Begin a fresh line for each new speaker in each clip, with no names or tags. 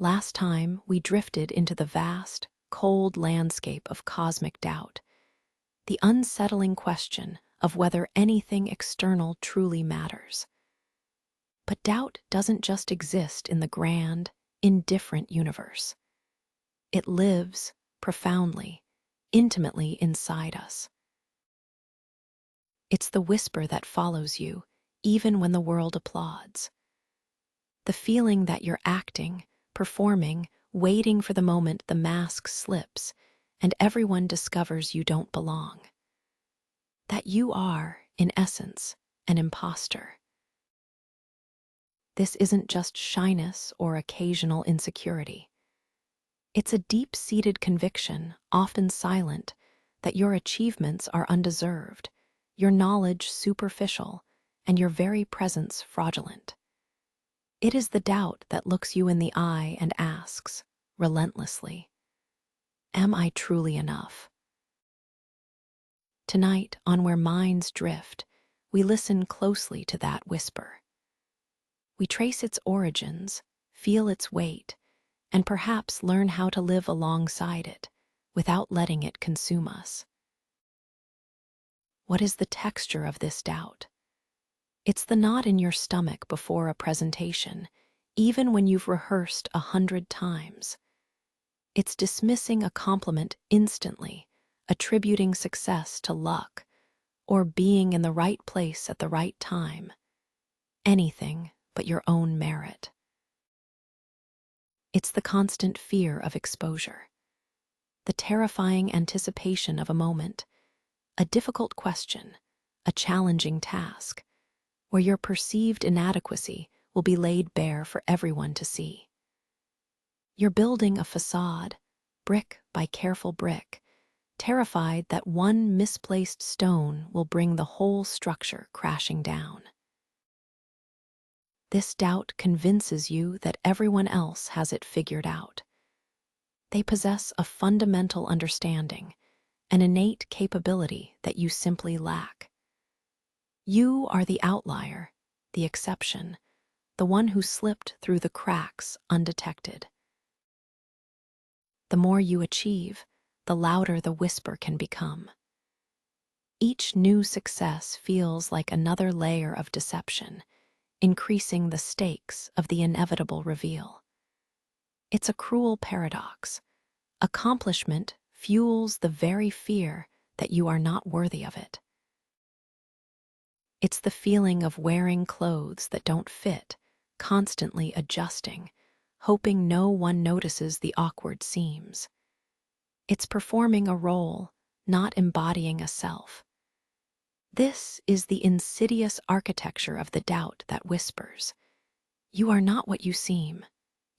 Last time, we drifted into the vast, cold landscape of cosmic doubt, the unsettling question of whether anything external truly matters. But doubt doesn't just exist in the grand, indifferent universe. It lives profoundly, intimately inside us. It's the whisper that follows you, even when the world applauds. The feeling that you're acting, performing, waiting for the moment the mask slips and everyone discovers you don't belong. That you are, in essence, an imposter. This isn't just shyness or occasional insecurity. It's a deep-seated conviction, often silent, that your achievements are undeserved, your knowledge superficial, and your very presence fraudulent. It is the doubt that looks you in the eye and asks, relentlessly, "Am I truly enough?" Tonight, on Where Minds Drift, we listen closely to that whisper. We trace its origins, feel its weight, and perhaps learn how to live alongside it without letting it consume us. What is the texture of this doubt? It's the knot in your stomach before a presentation, even when you've rehearsed 100 times. It's dismissing a compliment instantly, attributing success to luck, or being in the right place at the right time. Anything but your own merit. It's the constant fear of exposure, the terrifying anticipation of a moment, a difficult question, a challenging task, where your perceived inadequacy will be laid bare for everyone to see. You're building a facade, brick by careful brick, terrified that one misplaced stone will bring the whole structure crashing down. This doubt convinces you that everyone else has it figured out. They possess a fundamental understanding, an innate capability that you simply lack. You are the outlier, the exception, the one who slipped through the cracks undetected. The more you achieve, the louder the whisper can become. Each new success feels like another layer of deception, increasing the stakes of the inevitable reveal. It's a cruel paradox. Accomplishment fuels the very fear that you are not worthy of it. It's the feeling of wearing clothes that don't fit, constantly adjusting, hoping no one notices the awkward seams. It's performing a role, not embodying a self. This is the insidious architecture of the doubt that whispers, "You are not what you seem.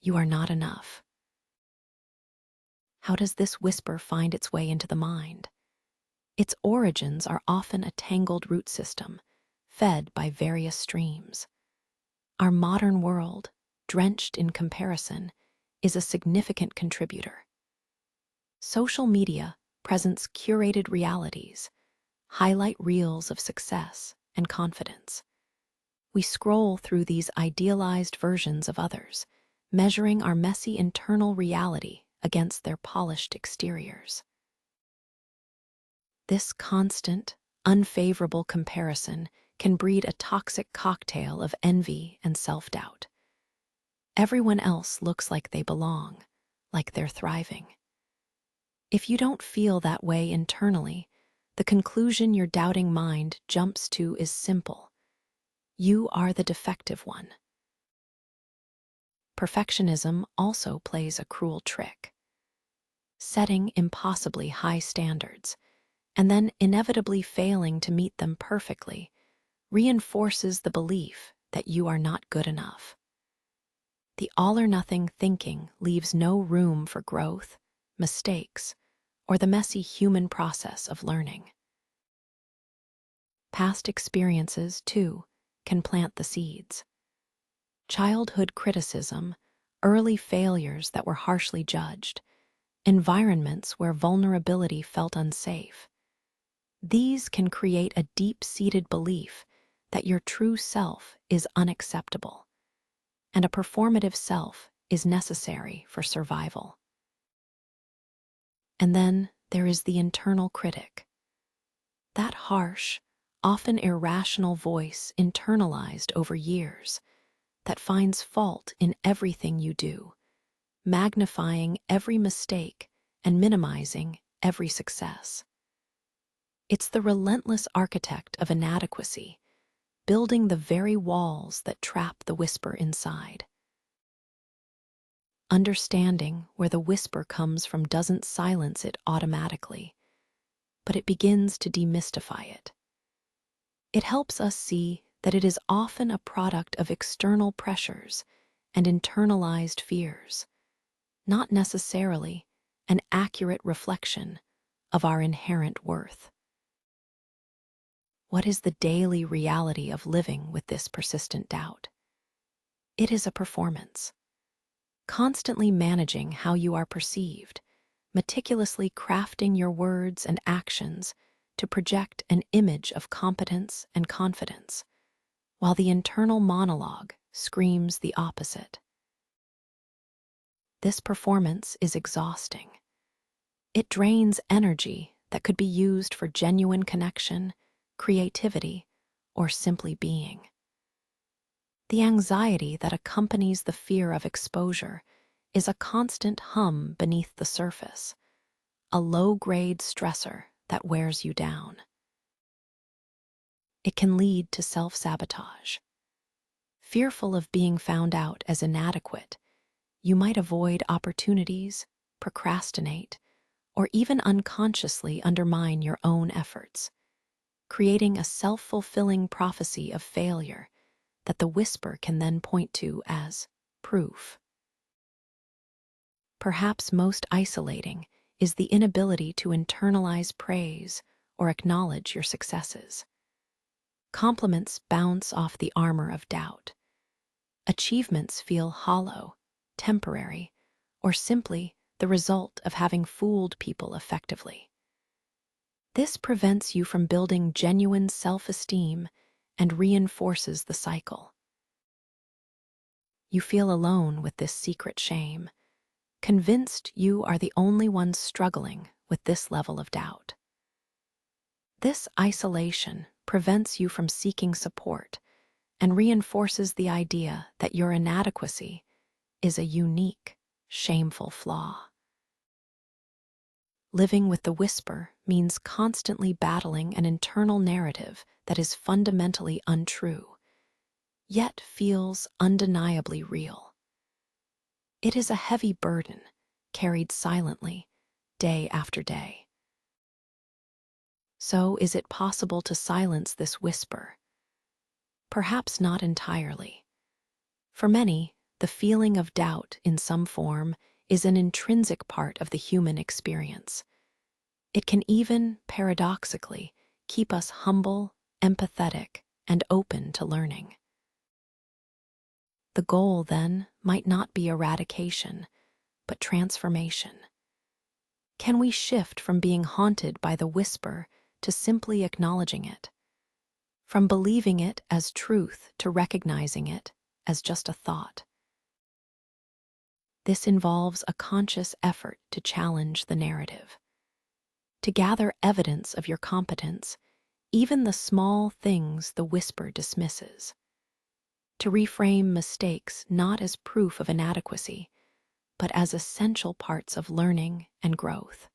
You are not enough." How does this whisper find its way into the mind? Its origins are often a tangled root system, fed by various streams. Our modern world, drenched in comparison, is a significant contributor. Social media presents curated realities, highlight reels of success and confidence. We scroll through these idealized versions of others, measuring our messy internal reality against their polished exteriors. This constant, unfavorable comparison can breed a toxic cocktail of envy and self-doubt. Everyone else looks like they belong, like they're thriving. If you don't feel that way internally, the conclusion your doubting mind jumps to is simple. You are the defective one. Perfectionism also plays a cruel trick. Setting impossibly high standards, and then inevitably failing to meet them perfectly, reinforces the belief that you are not good enough. The all-or-nothing thinking leaves no room for growth, mistakes, or the messy human process of learning. Past experiences, too, can plant the seeds. Childhood criticism, early failures that were harshly judged, environments where vulnerability felt unsafe. These can create a deep-seated belief that your true self is unacceptable, and a performative self is necessary for survival. And then there is the internal critic, that harsh, often irrational voice internalized over years that finds fault in everything you do, magnifying every mistake and minimizing every success. It's the relentless architect of inadequacy, building the very walls that trap the whisper inside. Understanding where the whisper comes from doesn't silence it automatically, but it begins to demystify it. It helps us see that it is often a product of external pressures and internalized fears, not necessarily an accurate reflection of our inherent worth. What is the daily reality of living with this persistent doubt? It is a performance. Constantly managing how you are perceived, meticulously crafting your words and actions to project an image of competence and confidence, while the internal monologue screams the opposite. This performance is exhausting. It drains energy that could be used for genuine connection, creativity, or simply being. The anxiety that accompanies the fear of exposure is a constant hum beneath the surface, a low-grade stressor that wears you down. It can lead to self-sabotage. Fearful of being found out as inadequate, you might avoid opportunities, procrastinate, or even unconsciously undermine your own efforts, creating a self-fulfilling prophecy of failure that the whisper can then point to as proof. Perhaps most isolating is the inability to internalize praise or acknowledge your successes. Compliments bounce off the armor of doubt. Achievements feel hollow, temporary, or simply the result of having fooled people effectively. This prevents you from building genuine self-esteem and reinforces the cycle. You feel alone with this secret shame, convinced you are the only one struggling with this level of doubt. This isolation prevents you from seeking support and reinforces the idea that your inadequacy is a unique, shameful flaw. Living with the whisper means constantly battling an internal narrative that is fundamentally untrue, yet feels undeniably real. It is a heavy burden, carried silently, day after day. So, is it possible to silence this whisper? Perhaps not entirely. For many, the feeling of doubt in some form is an intrinsic part of the human experience. It can even, paradoxically, keep us humble, empathetic, and open to learning. The goal, then, might not be eradication, but transformation. Can we shift from being haunted by the whisper to simply acknowledging it? From believing it as truth to recognizing it as just a thought? This involves a conscious effort to challenge the narrative, to gather evidence of your competence, even the small things the whisper dismisses, to reframe mistakes not as proof of inadequacy, but as essential parts of learning and growth.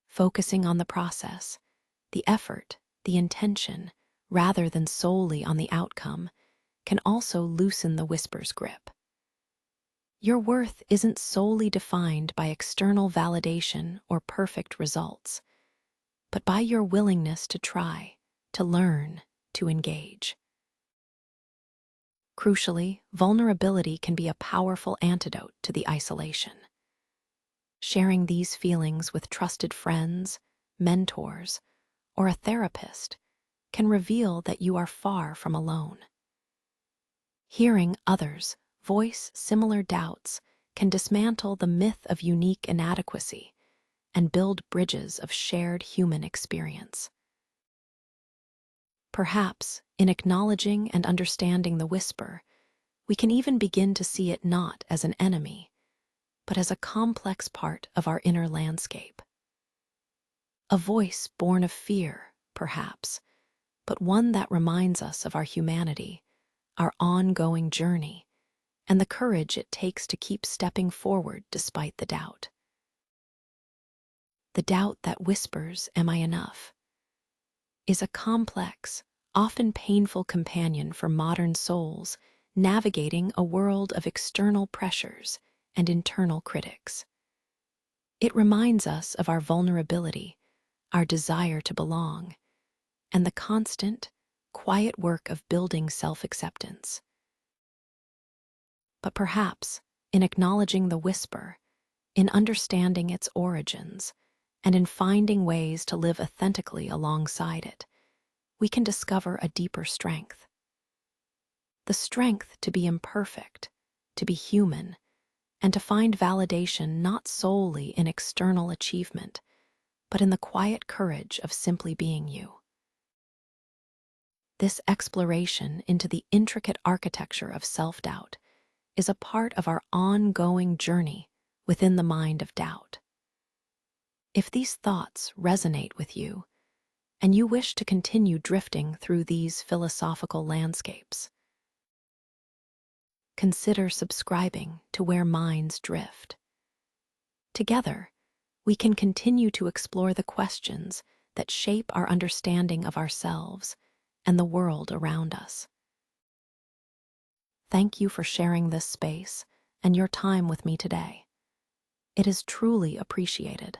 Focusing on the process, the effort, the intention, rather than solely on the outcome, can also loosen the whisper's grip. Your worth isn't solely defined by external validation or perfect results, but by your willingness to try, to learn, to engage. Crucially, vulnerability can be a powerful antidote to the isolation. Sharing these feelings with trusted friends, mentors, or a therapist can reveal that you are far from alone. Hearing others voice similar doubts can dismantle the myth of unique inadequacy and build bridges of shared human experience. Perhaps, in acknowledging and understanding the whisper, We can even begin to see it not as an enemy, but as a complex part of our inner landscape. A voice born of fear, perhaps, but one that reminds us of our humanity, our ongoing journey, and the courage it takes to keep stepping forward despite the doubt. The doubt that whispers, "Am I enough?" is a complex, often painful companion for modern souls navigating a world of external pressures and internal critics. It reminds us of our vulnerability, our desire to belong, and the constant, quiet work of building self-acceptance. But perhaps, in acknowledging the whisper, in understanding its origins, and in finding ways to live authentically alongside it, we can discover a deeper strength. The strength to be imperfect, to be human, and to find validation not solely in external achievement, but in the quiet courage of simply being you. This exploration into the intricate architecture of self-doubt is a part of our ongoing journey within the mind of doubt. If these thoughts resonate with you, and you wish to continue drifting through these philosophical landscapes, consider subscribing to Where Minds Drift. Together, we can continue to explore the questions that shape our understanding of ourselves and the world around us. Thank you for sharing this space and your time with me today. It is truly appreciated.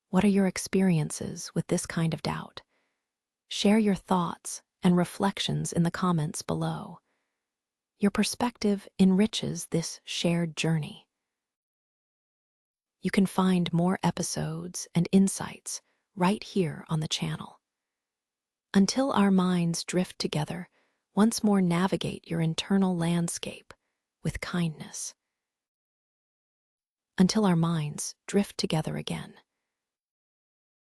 What are your experiences with this kind of doubt? Share your thoughts and reflections in the comments below. Your perspective enriches this shared journey. You can find more episodes and insights right here on the channel. Until our minds drift together, once more navigate your internal landscape with kindness. Until our minds drift together again.